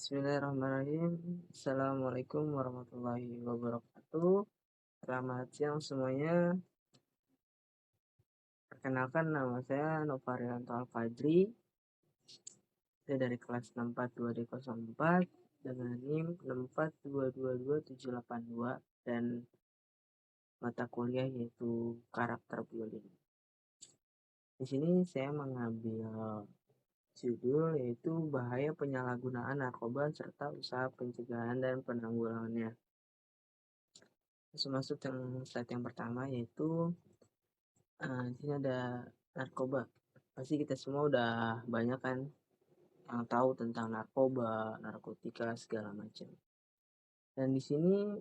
Bismillahirrahmanirrahim. Assalamualaikum warahmatullahi wabarakatuh. Selamat siang semuanya. Perkenalkan, nama saya Novarianto Al-Fadri. Saya dari kelas 642D04 dengan NIM 642227782 dan mata kuliah yaitu karakter violin. Di sini saya mengambil judul yaitu bahaya penyalahgunaan narkoba serta usaha pencegahan dan penanggulangannya. Masuk yang slide yang pertama yaitu di sini ada narkoba. Pasti kita semua udah banyak kan yang tahu tentang narkoba, narkotika segala macam. Dan di sini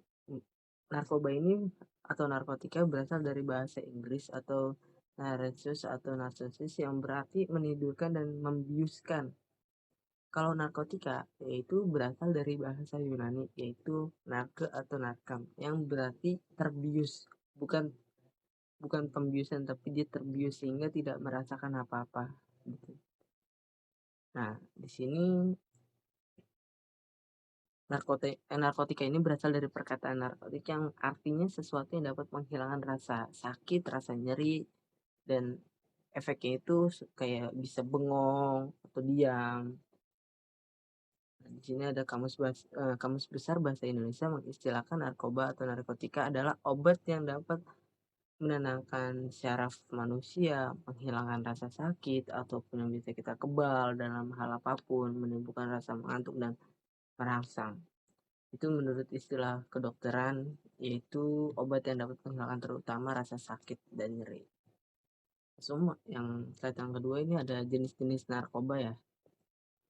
narkoba ini atau narkotika berasal dari bahasa Inggris atau narcosis atau narcosis yang berarti menidurkan dan membiuskan. Kalau narkotika yaitu berasal dari bahasa Yunani yaitu narke atau narkam yang berarti terbius, bukan pembiusan tapi dia terbius sehingga tidak merasakan apa-apa gitu. Nah, di sini narkotika ini berasal dari perkataan narkotik yang artinya sesuatu yang dapat menghilangkan rasa sakit, rasa nyeri, dan efeknya itu kayak bisa bengong atau diam. Nah, di sini ada kamus besar bahasa Indonesia mengistilahkan narkoba atau narkotika adalah obat yang dapat menenangkan syaraf manusia, menghilangkan rasa sakit, ataupun yang bisa kita kebal dalam hal apapun, menimbulkan rasa mengantuk dan merangsang. Itu menurut istilah kedokteran, yaitu obat yang dapat menghilangkan terutama rasa sakit dan nyeri. Semua yang slide yang kedua ini ada jenis-jenis narkoba ya,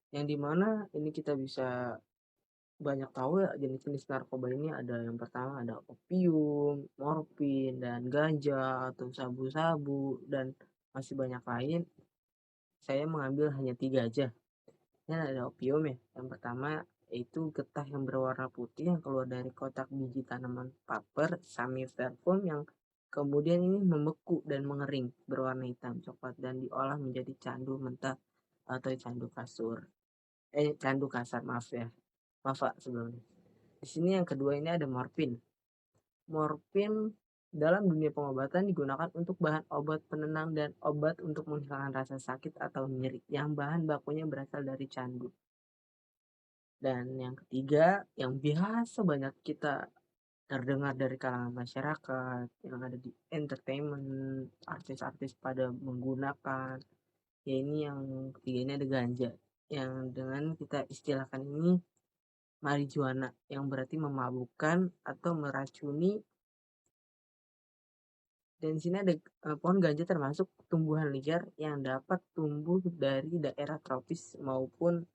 yang dimana ini kita bisa banyak tahu ya jenis-jenis narkoba ini. Ada yang pertama ada opium, morfin, dan ganja atau sabu-sabu dan masih banyak lain. Saya mengambil hanya 3 aja. Dan ada opium ya. Yang pertama yaitu getah yang berwarna putih yang keluar dari kotak biji tanaman paper Samiferum yang kemudian ini membeku dan mengering berwarna hitam coklat dan diolah menjadi candu mentah atau candu kasar, maaf ya. Maaf Pak sebelumnya. Di sini yang kedua ini ada morfin. Morfin dalam dunia pengobatan digunakan untuk bahan obat penenang dan obat untuk menghilangkan rasa sakit atau nyeri yang bahan bakunya berasal dari candu. Dan yang ketiga yang biasa banyak kita terdengar dari kalangan masyarakat yang ada di entertainment, artis-artis pada menggunakan, ya ini yang ketiga ini ada ganja yang dengan kita istilahkan ini marijuana yang berarti memabukkan atau meracuni. Dan di sini ada pohon ganja termasuk tumbuhan liar yang dapat tumbuh dari daerah tropis maupun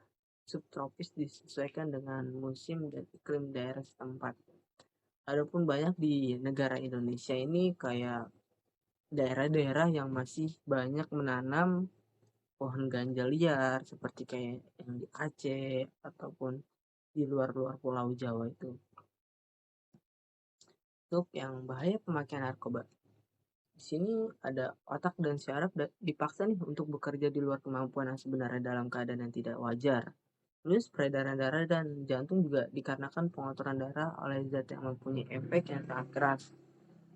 subtropis disesuaikan dengan musim dan iklim daerah setempat. Adapun banyak di negara Indonesia ini kayak daerah-daerah yang masih banyak menanam pohon ganja liar seperti kayak yang di Aceh ataupun di luar-luar Pulau Jawa itu. Untuk yang bahaya pemakaian narkoba. Di sini ada otak dan syaraf dipaksa nih untuk bekerja di luar kemampuan yang sebenarnya dalam keadaan yang tidak wajar. Terus peredaran darah dan jantung juga dikarenakan pengotoran darah oleh zat yang mempunyai efek yang sangat keras.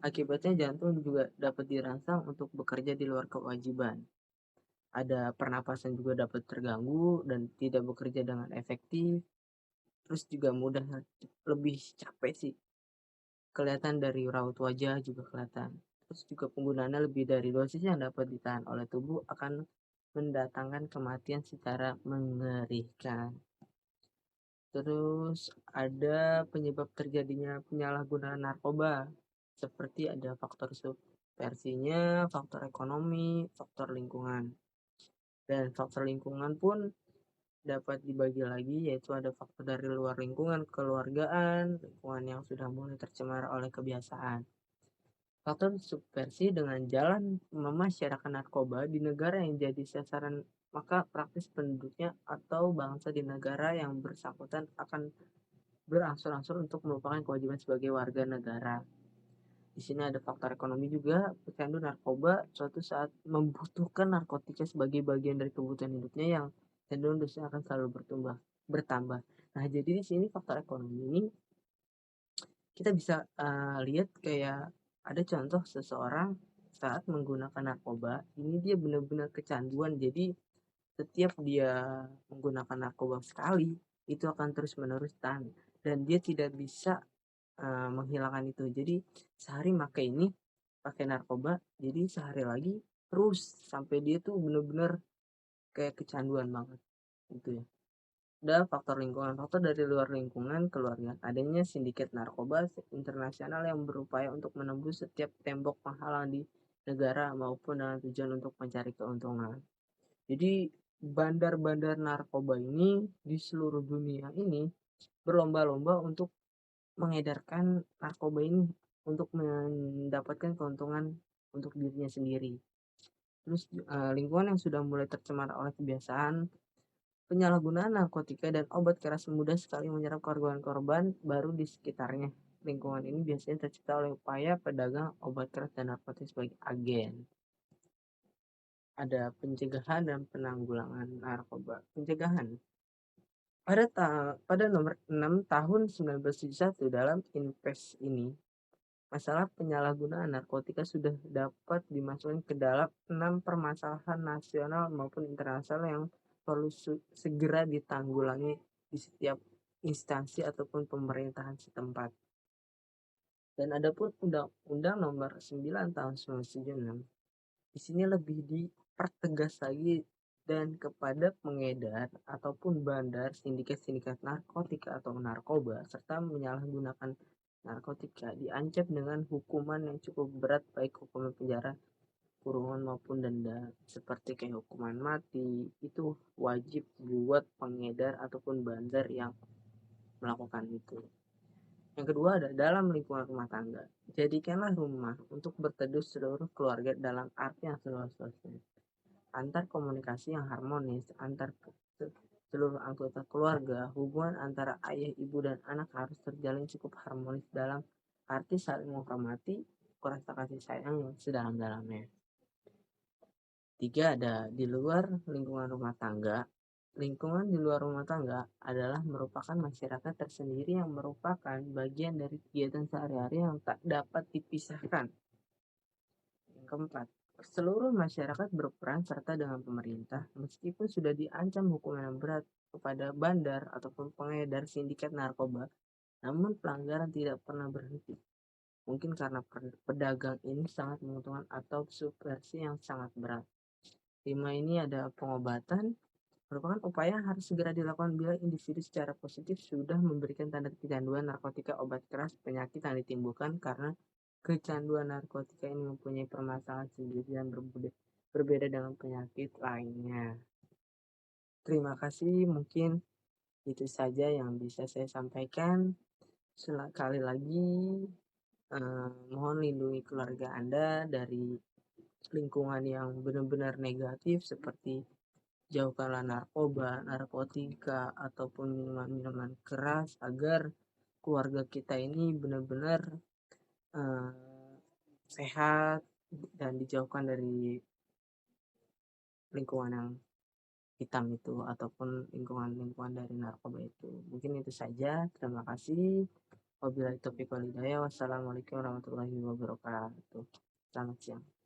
Akibatnya jantung juga dapat dirangsang untuk bekerja di luar kewajiban. Ada pernapasan juga dapat terganggu dan tidak bekerja dengan efektif. Terus juga mudah lebih capek sih. Kelihatan dari raut wajah juga kelihatan. Terus juga penggunaannya lebih dari dosis yang dapat ditahan oleh tubuh akan mendatangkan kematian secara mengerikan. Terus ada penyebab terjadinya penyalahgunaan narkoba seperti ada faktor subversinya, faktor ekonomi, faktor lingkungan. Dan faktor lingkungan pun dapat dibagi lagi, yaitu ada faktor dari luar lingkungan, kekeluargaan, lingkungan yang sudah mulai tercemar oleh kebiasaan. Faktor subversi dengan jalan memasyarakat narkoba di negara yang jadi sasaran, maka praktis penduduknya atau bangsa di negara yang bersangkutan akan berangsur-angsur untuk melupakan kewajiban sebagai warga negara. Di sini ada faktor ekonomi juga. Pecandu narkoba suatu saat membutuhkan narkotika sebagai bagian dari kebutuhan hidupnya yang cenderung dosisnya akan selalu bertambah. Nah, jadi di sini faktor ekonomi ini kita bisa lihat kayak ada contoh seseorang saat menggunakan narkoba, ini dia benar-benar kecanduan. Jadi setiap dia menggunakan narkoba sekali, itu akan terus-menerus tahan dan dia tidak bisa menghilangkan itu. Jadi sehari pakai narkoba, jadi sehari lagi terus sampai dia tuh bener-bener kayak kecanduan banget gitu ya. Ada faktor lingkungan, faktor dari luar lingkungan keluarga. Adanya sindikat narkoba internasional yang berupaya untuk menembus setiap tembok penghalang di negara maupun dengan tujuan untuk mencari keuntungan. Jadi bandar-bandar narkoba ini di seluruh dunia ini berlomba-lomba untuk mengedarkan narkoba ini untuk mendapatkan keuntungan untuk dirinya sendiri. Terus lingkungan yang sudah mulai tercemar oleh kebiasaan penyalahgunaan narkotika dan obat keras mudah sekali menyerap korban-korban baru di sekitarnya. Lingkungan ini biasanya tercipta oleh upaya pedagang obat keras dan narkotika sebagai agen. Ada pencegahan dan penanggulangan narkoba. Pencegahan. Pada nomor 6 tahun 1971 dalam Invest ini, masalah penyalahgunaan narkotika sudah dapat dimasukkan ke dalam 6 permasalahan nasional maupun internasional yang perlu segera ditanggulangi di setiap instansi ataupun pemerintahan setempat. Dan adapun Undang-Undang Nomor 9 tahun 1976, di sini lebih dipertegas lagi dan kepada pengedar ataupun bandar sindikat-sindikat narkotika atau narkoba serta menyalahgunakan narkotika diancam dengan hukuman yang cukup berat, baik hukuman penjara, kurungan maupun denda, seperti kayak hukuman mati. Itu wajib buat pengedar ataupun bandar yang melakukan itu. Yang kedua ada dalam lingkungan rumah tangga. Jadikanlah rumah untuk berteduh seluruh keluarga dalam arti yang seluas-luasnya. Antar komunikasi yang harmonis antar seluruh anggota keluarga, hubungan antara ayah, ibu, dan anak harus terjalin cukup harmonis dalam arti saling menghormati, rasa kasih sayang yang sedalam-dalamnya. 3 ada di luar lingkungan rumah tangga. Lingkungan di luar rumah tangga adalah merupakan masyarakat tersendiri yang merupakan bagian dari kegiatan sehari-hari yang tak dapat dipisahkan. Yang keempat, seluruh masyarakat berperan serta dengan pemerintah meskipun sudah diancam hukuman yang berat kepada bandar ataupun pengedar sindikat narkoba, namun pelanggaran tidak pernah berhenti. Mungkin karena pedagang ini sangat menguntungkan atau subversi yang sangat berat. 5 ini ada pengobatan, merupakan upaya yang harus segera dilakukan bila individu secara positif sudah memberikan tanda kecanduan narkotika, obat keras, penyakit yang ditimbulkan karena kecanduan narkotika ini mempunyai permasalahan sendiri dan berbeda dengan penyakit lainnya. Terima kasih, mungkin itu saja yang bisa saya sampaikan. Sekali lagi, mohon lindungi keluarga Anda dari lingkungan yang benar-benar negatif seperti jauhkanlah narkoba, narkotika, ataupun minuman-minuman keras agar keluarga kita ini benar-benar sehat dan dijauhkan dari lingkungan yang hitam itu ataupun lingkungan-lingkungan dari narkoba itu. Mungkin itu saja. Terima kasih. Wabillahi taufiq wal hidayah. Wassalamualaikum warahmatullahi wabarakatuh. Selamat siang.